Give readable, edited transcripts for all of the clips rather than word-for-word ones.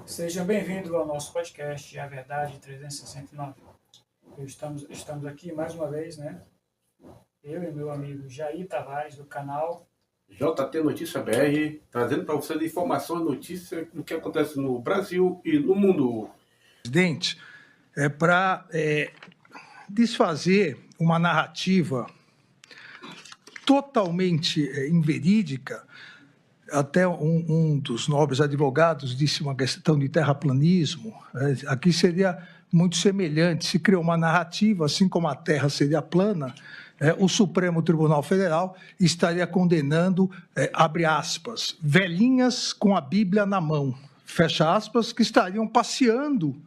Seja bem-vindo ao nosso podcast A Verdade 369. Estamos aqui mais uma vez, né? Eu e meu amigo Jair Tavares, do canal JT Notícia BR, trazendo para vocês informação e notícia do que acontece no Brasil e no mundo. Presidente, para desfazer uma narrativa totalmente inverídica. Até um dos nobres advogados disse uma questão de terraplanismo. Aqui seria muito semelhante. Se criou uma narrativa, assim como a Terra seria plana, o Supremo Tribunal Federal estaria condenando, abre aspas, velhinhas com a Bíblia na mão, fecha aspas, que estariam passeando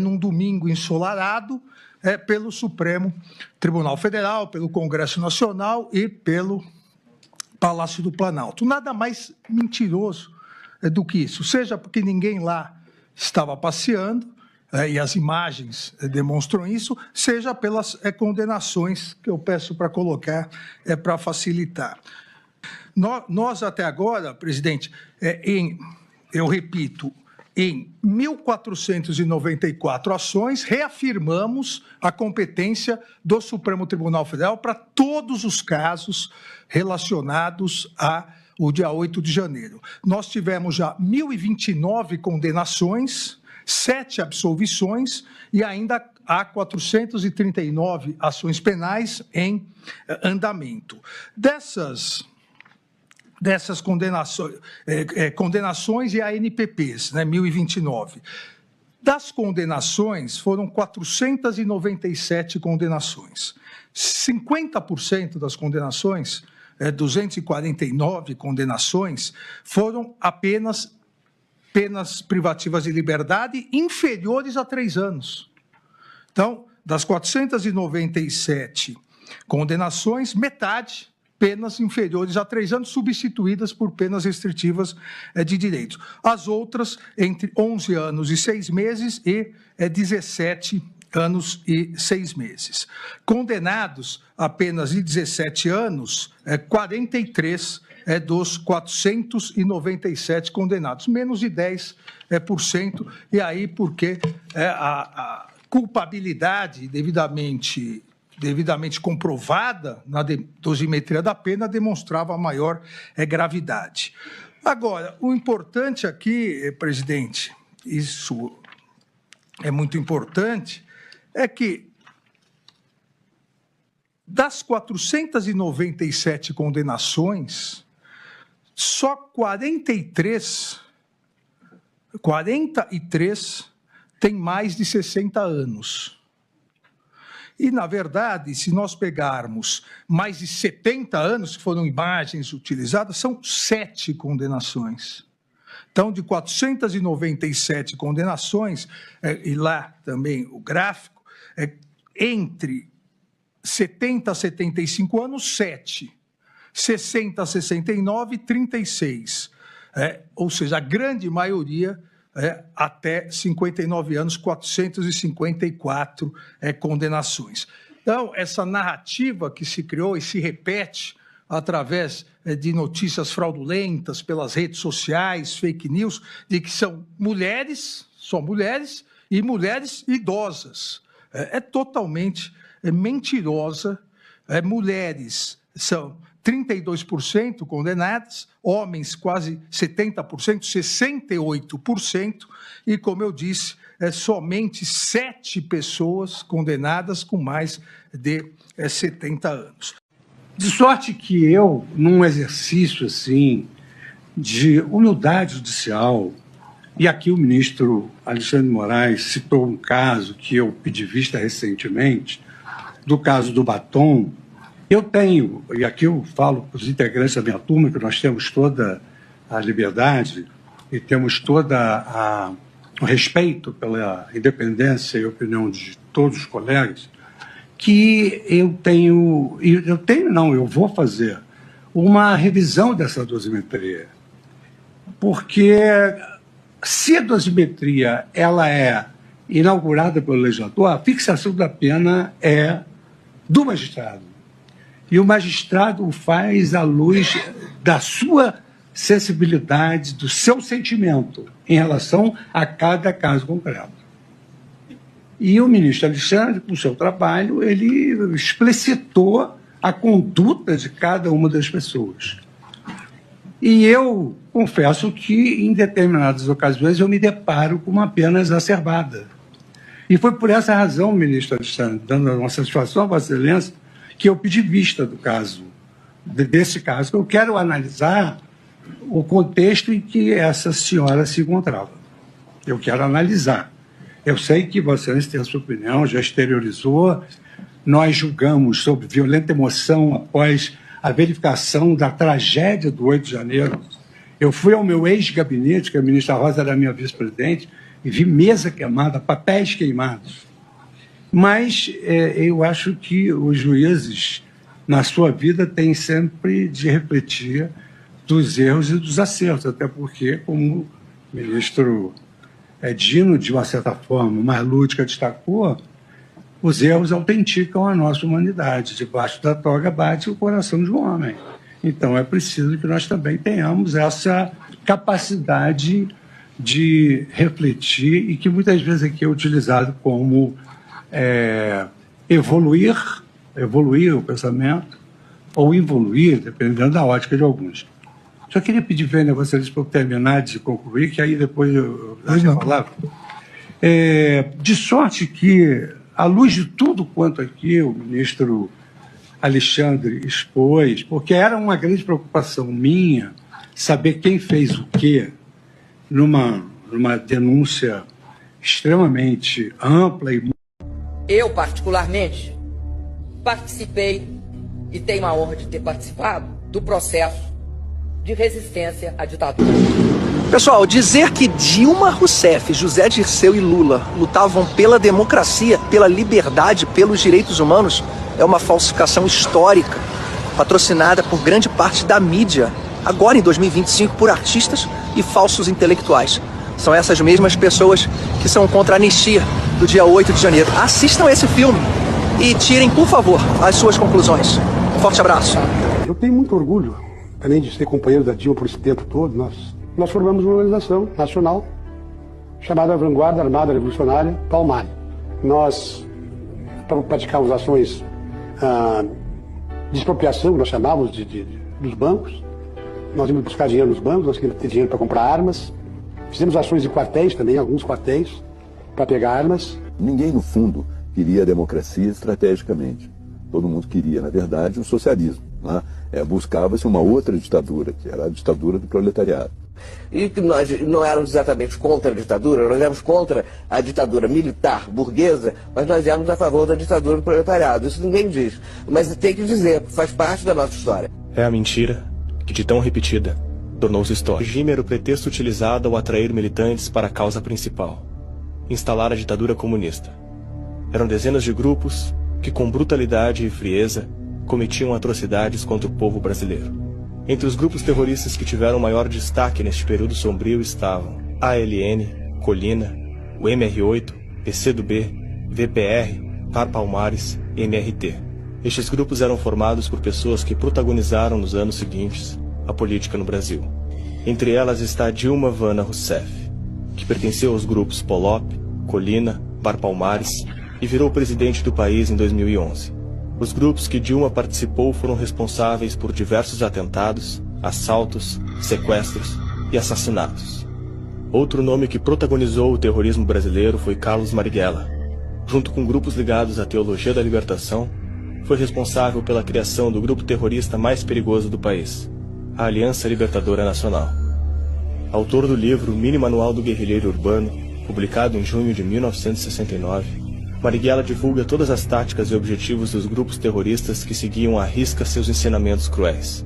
num domingo ensolarado pelo Supremo Tribunal Federal, pelo Congresso Nacional e pelo Palácio do Planalto. Nada mais mentiroso do que isso, seja porque ninguém lá estava passeando, e as imagens demonstram isso, seja pelas condenações que eu peço para colocar para facilitar. Nós até agora, presidente, eu repito, em 1.494 ações, reafirmamos a competência do Supremo Tribunal Federal para todos os casos relacionados ao dia 8 de janeiro. Nós tivemos já 1.029 condenações, 7 absolvições e ainda há 439 ações penais em andamento. Dessas condenações e ANPPs, 1.029. Das condenações, foram 497 condenações. 50% das condenações, 249 condenações, foram apenas penas privativas de liberdade inferiores a 3 anos. Então, das 497 condenações, metade penas inferiores a 3 anos, substituídas por penas restritivas de direitos. As outras, entre 11 anos e 6 meses e 17 anos e 6 meses. Condenados a penas de 17 anos, 43 dos 497 condenados, menos de 10%, e aí porque a culpabilidade devidamente comprovada na dosimetria da pena demonstrava maior gravidade. Agora, o importante aqui, presidente, isso é muito importante, é que das 497 condenações, só 43 têm mais de 60 anos. E, na verdade, se nós pegarmos mais de 70 anos, que foram imagens utilizadas, são 7 condenações. Então, de 497 condenações, e lá também o gráfico, entre 70 a 75 anos, 7. 60 a 69, 36. Ou seja, a grande maioria até 59 anos, 454 condenações. Então, essa narrativa que se criou e se repete através de notícias fraudulentas pelas redes sociais, fake news, de que são mulheres, só mulheres, e mulheres idosas. É totalmente mentirosa. Mulheres são 32% condenadas, homens quase 70%, 68%, e, como eu disse, somente 7 pessoas condenadas com mais de 70 anos. De sorte que eu, num exercício assim de humildade judicial, e aqui o ministro Alexandre de Moraes citou um caso que eu pedi vista recentemente, do caso do batom. Eu tenho, e aqui eu falo para os integrantes da minha turma, que nós temos toda a liberdade e temos toda o respeito pela independência e opinião de todos os colegas, que eu vou fazer uma revisão dessa dosimetria. Porque se a dosimetria ela é inaugurada pelo legislador, a fixação da pena é do magistrado. E o magistrado o faz à luz da sua sensibilidade do seu sentimento em relação a cada caso concreto. E o ministro Alexandre, com o seu trabalho, ele explicitou a conduta de cada uma das pessoas. E eu confesso que, em determinadas ocasiões, eu me deparo com uma pena exacerbada. E foi por essa razão, ministro Alexandre, dando uma satisfação à Vossa Excelência, que eu pedi vista do caso, desse caso, que eu quero analisar o contexto em que essa senhora se encontrava. Eu quero analisar. Eu sei que Vossa Excelência tem a sua opinião, já exteriorizou. Nós julgamos sob violenta emoção após a verificação da tragédia do 8 de janeiro. Eu fui ao meu ex-gabinete, que a ministra Rosa era minha vice-presidente, e vi mesa queimada, papéis queimados. Mas eu acho que os juízes, na sua vida, têm sempre de refletir dos erros e dos acertos, até porque, como o ministro Dino, de uma certa forma mais lúdica, destacou, os erros autenticam a nossa humanidade. Debaixo da toga bate o coração de um homem. Então, é preciso que nós também tenhamos essa capacidade de refletir e que muitas vezes aqui é utilizado como evoluir o pensamento ou evoluir, dependendo da ótica de alguns. Só queria pedir vênia a vocês para eu terminar de concluir, que aí depois eu acho a palavra. De sorte que, à luz de tudo quanto aqui o ministro Alexandre expôs, porque era uma grande preocupação minha saber quem fez o quê numa denúncia extremamente ampla e... Eu, particularmente, participei e tenho a honra de ter participado do processo de resistência à ditadura. Pessoal, dizer que Dilma Rousseff, José Dirceu e Lula lutavam pela democracia, pela liberdade, pelos direitos humanos é uma falsificação histórica, patrocinada por grande parte da mídia, agora em 2025 por artistas e falsos intelectuais. São essas mesmas pessoas que são contra a anistia do dia 8 de janeiro. Assistam esse filme e tirem, por favor, as suas conclusões. Um forte abraço. Eu tenho muito orgulho, além de ser companheiro da Dilma por esse tempo todo, nós formamos uma organização nacional chamada Vanguarda Armada Revolucionária Palmares. Nós praticávamos ações de expropriação, que nós chamávamos dos bancos. Nós íamos buscar dinheiro nos bancos, nós queríamos ter dinheiro para comprar armas. Fizemos ações em quartéis também, alguns quartéis, para pegar armas. Ninguém, no fundo, queria a democracia estrategicamente. Todo mundo queria, na verdade, o socialismo. Né? Buscava-se uma outra ditadura, que era a ditadura do proletariado. E que nós não éramos exatamente contra a ditadura, nós éramos contra a ditadura militar, burguesa, mas nós éramos a favor da ditadura do proletariado. Isso ninguém diz, mas tem que dizer, faz parte da nossa história. É a mentira que, de tão repetida, tornou-se história. O regime era o pretexto utilizado ao atrair militantes para a causa principal: instalar a ditadura comunista. Eram dezenas de grupos que, com brutalidade e frieza, cometiam atrocidades contra o povo brasileiro. Entre os grupos terroristas que tiveram maior destaque neste período sombrio estavam ALN, Colina, o MR8, PCdoB, VPR, Par Palmares e MRT. Estes grupos eram formados por pessoas que protagonizaram nos anos seguintes a política no Brasil. Entre elas está Dilma Vana Rousseff, que pertenceu aos grupos Polop, Colina, Par Palmares e virou presidente do país em 2011. Os grupos que Dilma participou foram responsáveis por diversos atentados, assaltos, sequestros e assassinatos. Outro nome que protagonizou o terrorismo brasileiro foi Carlos Marighella. Junto com grupos ligados à teologia da libertação, foi responsável pela criação do grupo terrorista mais perigoso do país, a Aliança Libertadora Nacional. Autor do livro Mini Manual do Guerrilheiro Urbano, publicado em junho de 1969, Marighella divulga todas as táticas e objetivos dos grupos terroristas que seguiam à risca seus ensinamentos cruéis.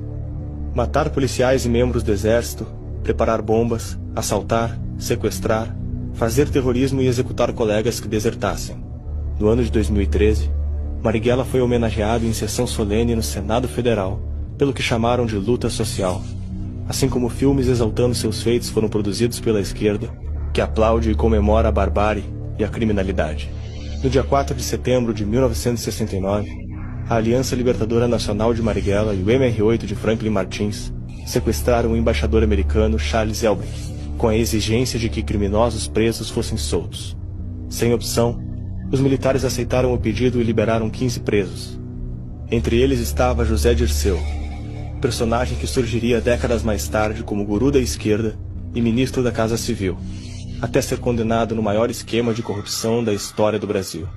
Matar policiais e membros do exército, preparar bombas, assaltar, sequestrar, fazer terrorismo e executar colegas que desertassem. No ano de 2013, Marighella foi homenageado em sessão solene no Senado Federal pelo que chamaram de luta social, assim como filmes exaltando seus feitos foram produzidos pela esquerda, que aplaude e comemora a barbárie e a criminalidade. No dia 4 de setembro de 1969, a Aliança Libertadora Nacional de Marighella e o MR8 de Franklin Martins sequestraram o embaixador americano Charles Elbrick, com a exigência de que criminosos presos fossem soltos. Sem opção, os militares aceitaram o pedido e liberaram 15 presos. Entre eles estava José Dirceu, personagem que surgiria décadas mais tarde como guru da esquerda e ministro da Casa Civil, até ser condenado no maior esquema de corrupção da história do Brasil.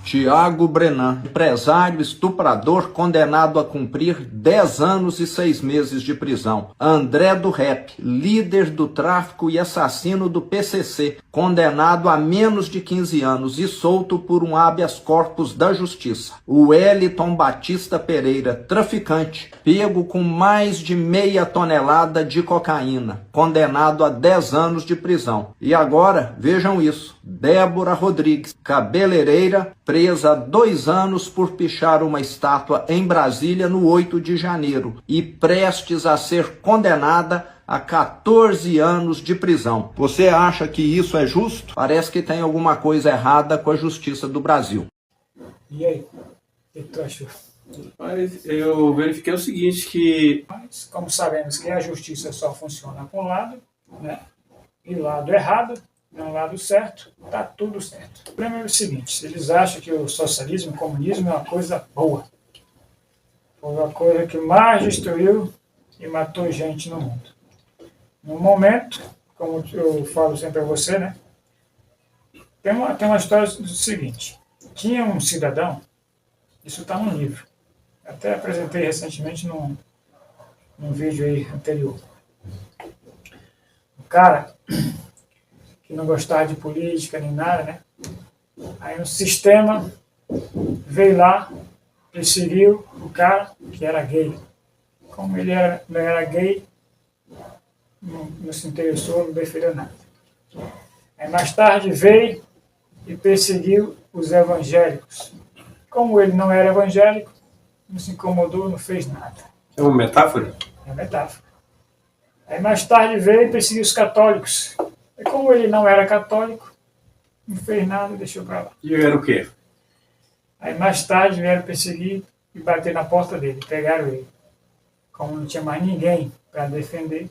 Tiago Brenan, empresário estuprador condenado a cumprir 10 anos e 6 meses de prisão. André do Rep, líder do tráfico e assassino do PCC, condenado a menos de 15 anos e solto por um habeas corpus da justiça. O Wellington Batista Pereira, traficante, pego com mais de meia tonelada de cocaína, condenado a 10 anos de prisão. E agora, vejam isso, Débora Rodrigues, cabeleireira, presa há 2 anos por pichar uma estátua em Brasília no 8 de janeiro e prestes a ser condenada a 14 anos de prisão. Você acha que isso é justo? Parece que tem alguma coisa errada com a justiça do Brasil. E aí? O que tu achou? Mas eu verifiquei o seguinte, que... Mas, como sabemos que a justiça só funciona para um lado, né? E o lado errado, no lado certo, tá tudo certo. O problema é o seguinte, eles acham que o socialismo, o comunismo é uma coisa boa. Foi a coisa que mais destruiu e matou gente no mundo. No momento, como eu falo sempre a você, né? Tem uma história do seguinte. Tinha um cidadão, isso está no livro, até apresentei recentemente num vídeo aí anterior. Um cara que não gostava de política nem nada, né? Aí um sistema veio lá, perseguiu o cara que era gay. Como ele não era gay, não se interessou, não defendeu nada. Aí mais tarde veio e perseguiu os evangélicos. Como ele não era evangélico, não se incomodou, não fez nada. É uma metáfora? É uma metáfora. Aí mais tarde veio e perseguiu os católicos. E como ele não era católico, não fez nada, deixou para lá. E era o quê? Aí mais tarde vieram perseguir e bater na porta dele, pegaram ele. Como não tinha mais ninguém para defender.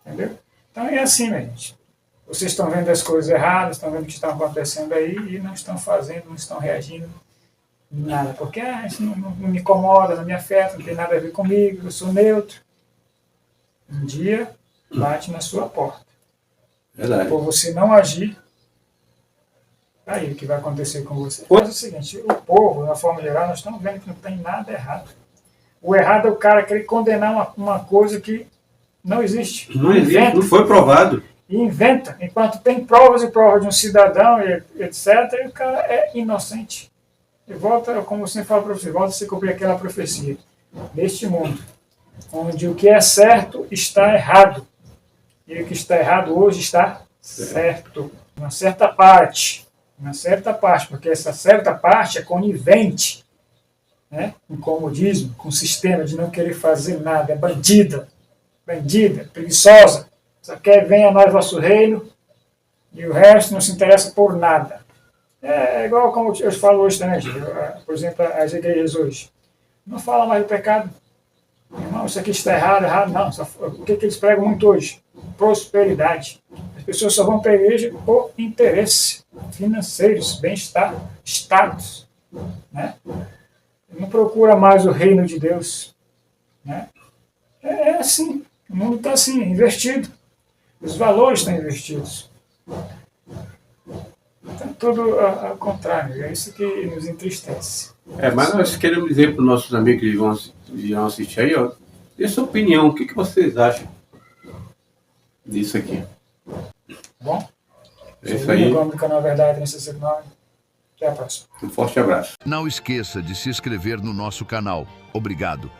Entendeu? Então é assim, minha gente. Vocês estão vendo as coisas erradas, estão vendo o que está acontecendo aí e não estão fazendo, não estão reagindo em nada. Porque isso não me incomoda, não me afeta, não tem nada a ver comigo, eu sou neutro. Um dia bate na sua porta. Verdade. Por você não agir, aí o que vai acontecer com você. Mas é o seguinte, o povo, na forma geral, nós estamos vendo que não tem nada errado. O errado é o cara querer condenar uma coisa que não existe. Não existe, não foi provado. E inventa. Enquanto tem provas e provas de um cidadão, etc., e o cara é inocente. E volta, como você fala para você, volta a se cumprir aquela profecia. Neste mundo, onde o que é certo está errado. E o que está errado hoje está certo. Uma certa parte, porque essa certa parte é conivente, né? Com o comodismo, com o sistema de não querer fazer nada, é bandida, preguiçosa, só quer venha a nós vosso reino e o resto não se interessa por nada. É igual como eu falo hoje também, por exemplo, as igrejas hoje. Não fala mais do pecado. Irmão, isso aqui está errado, não. O que eles pregam muito hoje? Prosperidade. As pessoas só vão para a igreja por interesse financeiros, bem-estar, status. Né? Não procura mais o reino de Deus. Né? É assim. O mundo está assim, invertido. Os valores estão invertidos. Então, tudo ao contrário. É isso que nos entristece. Mas nós queremos dizer para os nossos amigos que vão assistir aí, ó, dê sua opinião. O que vocês acham disso aqui? Bom? É isso aí. No canal Verdade 369. Até a próxima. Um forte abraço. Não esqueça de se inscrever no nosso canal. Obrigado.